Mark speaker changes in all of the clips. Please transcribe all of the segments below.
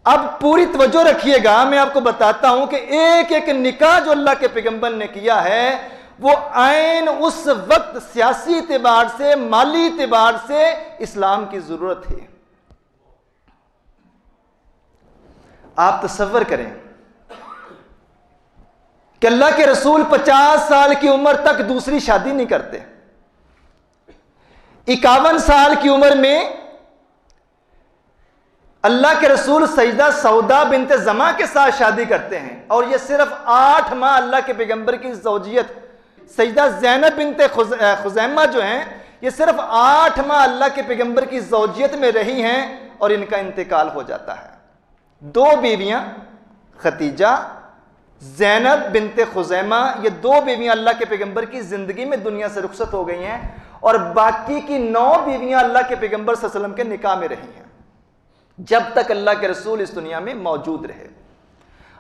Speaker 1: अब पूरी तवज्जो रखिएगा, मैं आपको बताता हूं कि एक एक निकाह जो अल्लाह के पैगंबर ने किया है वो ऐन उस वक्त सियासी एतबार से, माली एतबार से इस्लाम की जरूरत है। आप तसव्वुर करें कि अल्लाह के रसूल 50 साल की उम्र तक दूसरी शादी नहीं करते। 51 साल की उम्र में अल्लाह के रसूल सईदा सौदा बिनते जमा के साथ शादी करते हैं, और यह सिर्फ 8 माह अल्लाह के पैगंबर की ज़ौजियत सईदा ज़ैनब बिनते खुज़ैमा जो हैं, ये सिर्फ 8 माह अल्लाह के पैगंबर की ज़ौजियत में रही हैं और इनका इंतकाल हो जाता है। 2 बीवियां खतीजा, ज़ैनब बिनते खुज़ैमा, ये 2 बीवियां अल्लाह के पैगंबर की ज़िंदगी में दुनिया से रुखसत हो गई हैं, और बाकी की 9 बीवियां अल्लाह के पैगंबर सल्लल्लाहु अलैहि वसल्लम के निकाह में रही हैं जब तक अल्लाह के रसूल इस दुनिया में मौजूद रहे।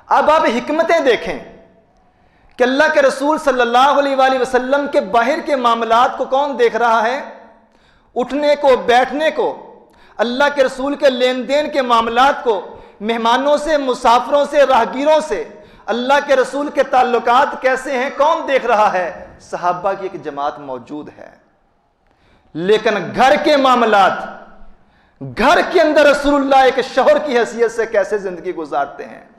Speaker 1: अब आप हिकमतें देखें कि अल्लाह के रसूल सल्लल्लाहु अलैहि वसल्लम के बाहर के मामलात को कौन देख रहा है? उठने को, बैठने को, अल्लाह के रसूल के लेन देन के मामलात को, मेहमानों से, मुसाफिरों से, राहगीरों से अल्लाह के रसूल के ताल्लुकात कैसे हैं, कौन देख रहा है? सहाबा की एक जमात मौजूद है। लेकिन घर के मामलात, घर के अंदर रसूलुल्लाह एक शौहर की हैसियत से कैसे जिंदगी गुजारते हैं,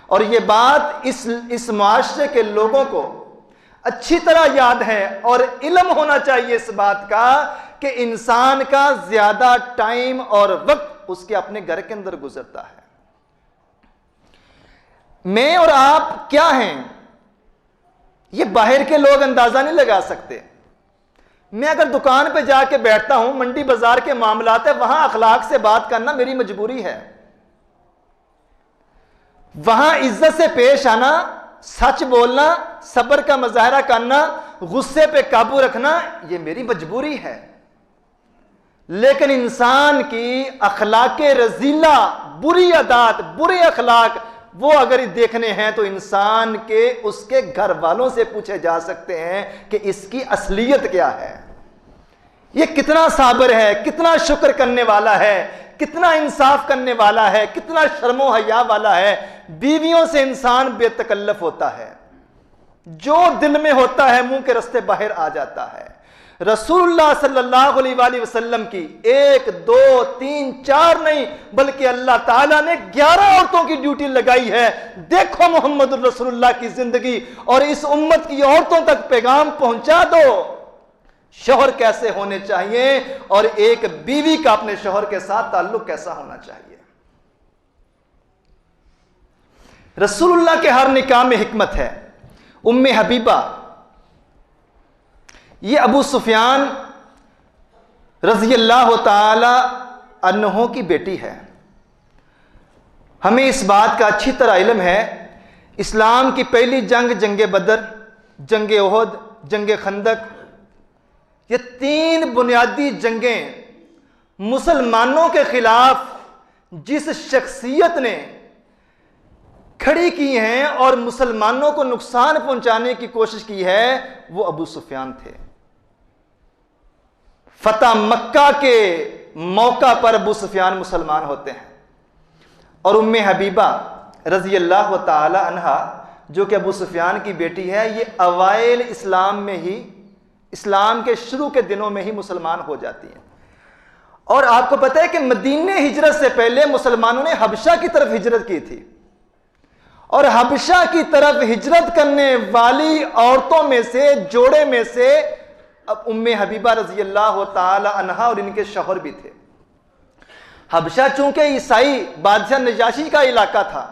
Speaker 1: और ये बात इस माशरे के लोगों को अच्छी तरह याद है, और इल्म होना चाहिए इस बात का कि इंसान का ज्यादा टाइम और वक्त उसके अपने घर के अंदर गुजरता है। मैं और आप क्या हैं, ये बाहर के लोग अंदाजा नहीं लगा सकते। मैं अगर दुकान पे जाके बैठता हूं, मंडी बाजार के मामलात है, वहां अखलाक से बात करना मेरी मजबूरी है। वहां इज्जत से पेश आना, सच बोलना, सब्र का मुजाहरा करना, गुस्से पे काबू रखना, यह मेरी मजबूरी है। लेकिन इंसान की अखलाके रजीला, बुरी आदत, बुरे अखलाक, वो अगर देखने हैं तो इंसान के उसके घर वालों से पूछे जा सकते हैं कि इसकी असलियत क्या है, ये कितना साबिर है, कितना शुक्र करने वाला है, कितना इंसाफ करने वाला है, कितना शर्मो हया वाला है। बीवियों से इंसान बेतकल्लफ होता है, जो दिल में होता है मुंह के रास्ते बाहर आ जाता है। रसूलुल्लाह सल्लल्लाहु अलैहि वसल्लम की 1, 2, 3, 4 नहीं, बल्कि अल्लाह ताला ने 11 औरतों की ड्यूटी लगाई है। देखो मोहम्मद रसूलुल्लाह की जिंदगी, और इस उम्मत की औरतों तक पैगाम पहुंचा दो शौहर कैसे होने चाहिए, और एक बीवी का अपने शौहर के साथ ताल्लुक कैसा होना चाहिए। रसूलुल्लाह के हर निकाह में हिकमत है। उम्मे हबीबा, ये अबू सुफियान रज़ी अल्लाह ताला अन्हो की बेटी है। हमें इस बात का अच्छी तरह इल्म है, इस्लाम की पहली जंग, जंगे बदर, जंगे ओहद, जंगे खंदक, ये 3 बुनियादी जंगें मुसलमानों के खिलाफ जिस शख्सियत ने खड़ी की हैं और मुसलमानों को नुकसान पहुंचाने की कोशिश की है, वो अबू सुफियान थे। फतह मक्का के मौका पर अबू सुफियान मुसलमान होते हैं, और उम्मे हबीबा रज़ी अल्लाह ताला अन्हा जो कि अबू सुफियान की बेटी है, ये अवाइल इस्लाम में ही, इस्लाम के शुरू के दिनों में ही मुसलमान हो जाती हैं। और आपको पता है कि मदीने हिजरत से पहले मुसलमानों ने हबशा की तरफ हिजरत की थी, और हबशा की तरफ हिजरत करने वाली औरतों में से, जोड़े में से अब उम्मे हबीबा रज़ी अल्लाह ताला अन्हा और इनके शौहर भी थे। हबशा चूंकि ईसाई बादशाह नजाशी का इलाका था,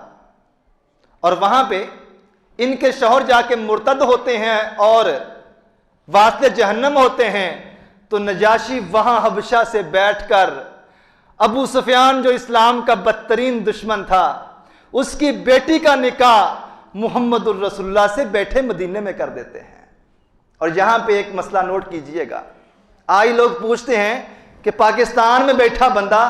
Speaker 1: और वहां पे इनके शौहर जाके मुर्तद होते हैं और वास्ते जहन्नम होते हैं, तो नजाशी वहां हबशा से बैठकर अबू सुफियान जो इस्लाम का बदतरीन दुश्मन था, उसकी बेटी का निकाह मुहम्मदुर रसूलुल्लाह से बैठे मदीने में कर देते हैं। और यहां पे एक मसला नोट कीजिएगा, आज लोग पूछते हैं कि पाकिस्तान में बैठा बंदा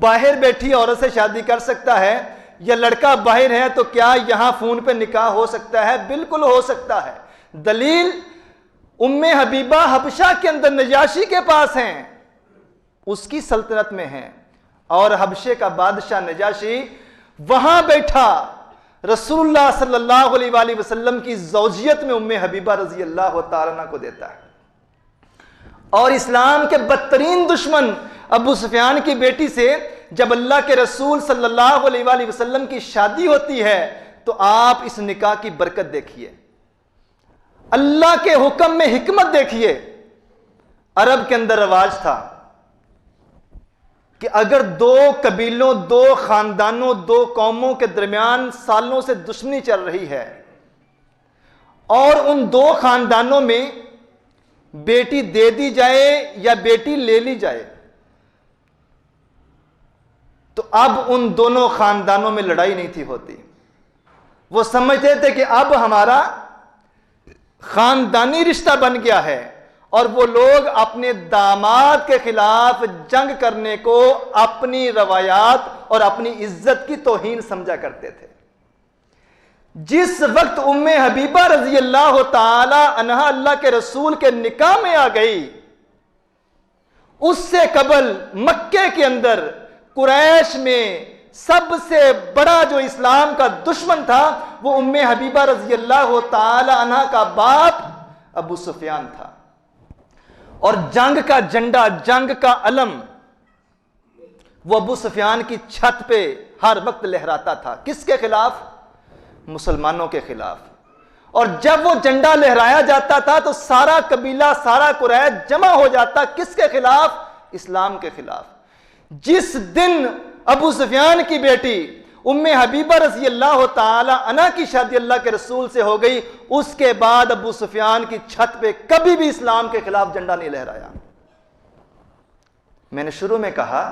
Speaker 1: बाहर बैठी औरत से शादी कर सकता है, या लड़का बाहर है तो क्या यहां फोन पे निकाह हो सकता है? बिल्कुल हो सकता है। दलील, उम्मे हबीबा हबशा के अंदर नजाशी के पास हैं, उसकी सल्तनत में हैं, और हबशे का बादशाह नजाशी वहां बैठा रसूलुल्लाह सल्लल्लाहु अलैहि वसल्लम की ज़ौजियत में उम्मे हबीबा रजी अल्लाह तआला अन्हा को देता है। और इस्लाम के बदतरीन दुश्मन अबू सुफियान की बेटी से जब अल्लाह के रसूल सल्लल्लाहु अलैहि वसल्लम की शादी होती है तो आप इस निकाह की बरकत देखिए, अल्लाह के हुक्म में हिकमत देखिए। अरब के अंदर रवाज था कि अगर दो कबीलों, दो खानदानों, दो कौमों के दरमियान सालों से दुश्मनी चल रही है और उन दो खानदानों में बेटी दे दी जाए या बेटी ले ली जाए, तो अब उन दोनों खानदानों में लड़ाई नहीं थी होती। वो समझते थे कि अब हमारा खानदानी रिश्ता बन गया है और वो लोग अपने दामाद के खिलाफ जंग करने को अपनी रवायात और अपनी इज्जत की तौहीन समझा करते थे। जिस वक्त उम्मे हबीबा रजी अल्लाह ताला अन्हा अल्लाह के रसूल के निकाह में आ गई, उससे कबल मक्के के अंदर कुरैश में सबसे बड़ा जो इस्लाम का दुश्मन था वो उम्मे हबीबा रजी अल्लाह ताला अन्हा का बाप अबू सुफियान था। और जंग का झंडा, जंग का अलम वो अबू सुफियान की छत पे हर वक्त लहराता था। किसके खिलाफ? मुसलमानों के खिलाफ। और जब वो झंडा लहराया जाता था तो सारा कबीला, सारा कुरैश जमा हो जाता। किसके खिलाफ? इस्लाम के खिलाफ। जिस दिन अबू सुफियान की बेटी उम्मे हबीबा रज़ी अल्लाह ताला अन्हा की शादी अल्लाह के रसूल से हो गई, उसके बाद अबू सुफियान की छत पे कभी भी इस्लाम के खिलाफ झंडा नहीं लहराया। मैंने शुरू में कहा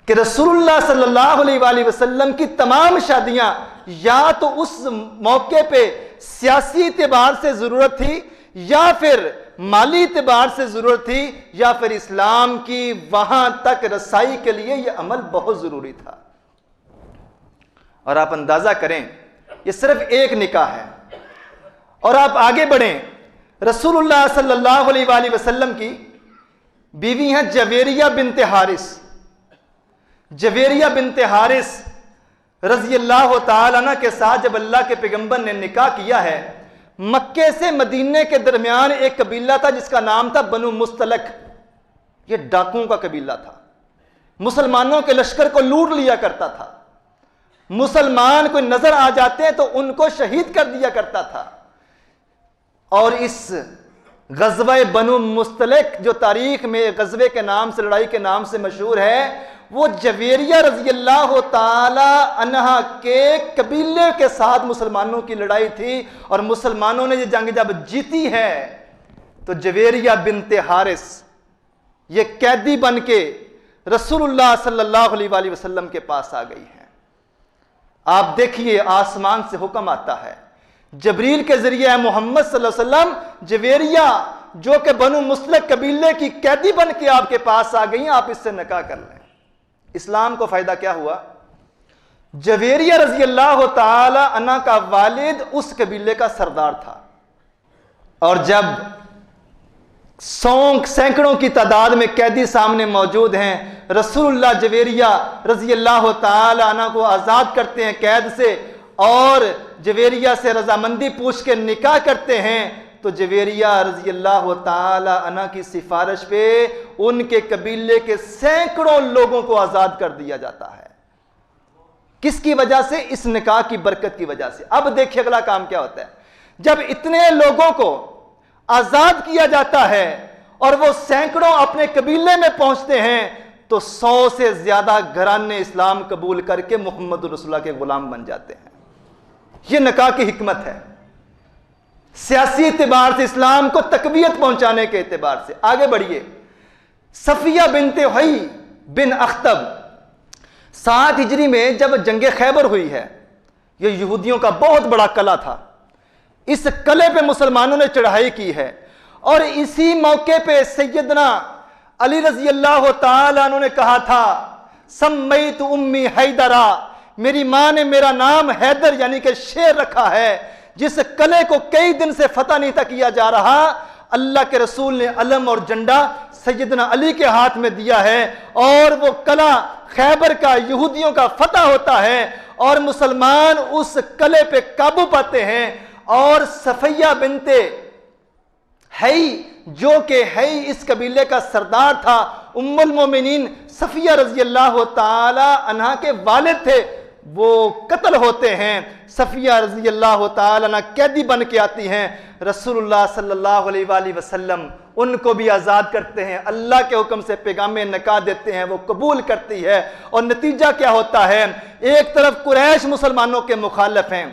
Speaker 1: कि रसूलुल्लाह सल्लल्लाहु अलैहि वसल्लम की तमाम शादियां या तो उस मौके पे सियासी एतबार से जरूरत थी या फिर माली एतबार से जरूरत थी या फिर इस्लाम की वहां तक रसाई के लिए यह अमल बहुत जरूरी था। और आप अंदाजा करें, यह सिर्फ एक निकाह है। और आप आगे बढ़ें, रसूलुल्लाह सल्लल्लाहु अलैहि वसल्लम की बीवी हैं जवेरिया बिनते हारिस। जवेरिया बिनते हारिस रज़ी अल्लाह ताला अन्हा के साथ जब अल्लाह के पैगंबर ने निकाह किया है, मक्के से मदीने के दरमियान एक कबीला था जिसका नाम था बनु मुस्तलक। यह डाकुओं का कबीला था, मुसलमानों के लश्कर को लूट लिया करता था। मुसलमान कोई नजर आ जाते हैं तो उनको शहीद कर दिया करता था। और इस गज़वे बनु मुस्तलक जो तारीख में गज़वे के नाम से, लड़ाई के नाम से मशहूर है, वो जवेरिया रज़ी अल्लाह ताला अन्हा के कबीले के साथ मुसलमानों की लड़ाई थी। और मुसलमानों ने ये जंग जब जीती है तो जवेरिया बिनते हारिस ये कैदी बन के रसूलुल्लाह सल्लल्लाहु अलैहि वसल्लम के पास आ गई है। आप देखिए, आसमान से हुक्म आता है, जबरील के जरिए मोहम्मद सल्लल्लाहु अलैहि वसल्लम जवेरिया जो कि बनु मुस्तलक कबीले की कैदी बन के आपके पास आ गई, आप इससे निकाह कर लें। इस्लाम को फायदा क्या हुआ? जवेरिया रज़ी अल्लाह ताला अन्हा का वालिद उस कबीले का सरदार था। और जब सैकड़ों की तादाद में कैदी सामने मौजूद हैं, रसूलुल्लाह जवेरिया रज़ी अल्लाह ताला अन्हा को आज़ाद करते हैं कैद से और जवेरिया से रजामंदी पूछ के निकाह करते हैं। तो जवेरिया रज़ी अल्लाह ताला अन्हा की सिफारिश पे उनके कबीले के सैकड़ों लोगों को आज़ाद कर दिया जाता है। किसकी वजह से? इस निकाह की बरकत की वजह से। अब देखिए अगला काम क्या होता है। जब इतने लोगों को आज़ाद किया जाता है और वो सैकड़ों अपने कबीले में पहुंचते हैं तो 100 से ज्यादा घराने इस्लाम कबूल करके मोहम्मद रसूलुल्लाह के गुलाम बन जाते हैं। यह निकाह की हिकमत है। सियासी एतबार से इस्लाम को तकवीयत पहुंचाने के एतबार से। आगे बढ़िए, सफिया बिनते हुई बिन अख्तब 7 हिजरी में जब जंगे खैबर हुई है, यह यहूदियों का बहुत बड़ा कला था। इस कले पे मुसलमानों ने चढ़ाई की है और इसी मौके पे सैयदना अली रज़ी अल्लाह ताला अन्हु ने कहा था, सम्मैतु उम्मी हैदरा, मेरी मां ने मेरा नाम हैदर यानी कि शेर रखा है। जिस कले को कई दिन से फतह नहीं था किया जा रहा, अल्लाह के रसूल ने अलम और झंडा सैयदना अली के हाथ में दिया है और वो कला खैबर का यहूदियों का फतह होता है और मुसलमान उस कले पे काबू पाते हैं। और सफैया बिनते हई जो कि हई इस कबीले का सरदार था, उम्मुल मोमिनीन सफिया रजी अल्लाह ताला अन्हा के वालिद थे, वो कत्ल होते हैं। सफिया रजी अल्लाह ताला अन्हा कैदी बन के आती हैं, रसूलुल्लाह सल्लल्लाहु अलैहि वसल्लम उनको भी आज़ाद करते हैं, अल्लाह के हुक्म से पैगामे निकाह देते हैं, वो कबूल करती है। और नतीजा क्या होता है, एक तरफ कुरैश मुसलमानों के मुखालिफ हैं,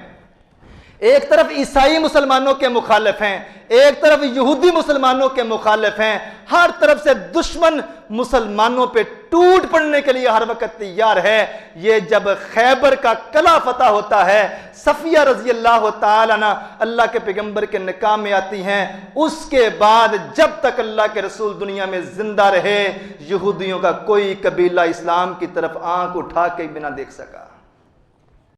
Speaker 1: एक तरफ ईसाई मुसलमानों के मुखालिफ हैं, एक तरफ यहूदी मुसलमानों के मुखालिफ हैं, हर तरफ से दुश्मन मुसलमानों पे टूट पड़ने के लिए हर वक्त तैयार है। ये जब खैबर का कला फतह होता है, सफिया रजी अल्लाह ताला अन्हा अल्लाह के पैगंबर के निकाह में आती हैं, उसके बाद जब तक अल्लाह के रसूल दुनिया में जिंदा रहे, यहूदियों का कोई कबीला इस्लाम की तरफ आंख उठा के बिना देख सका।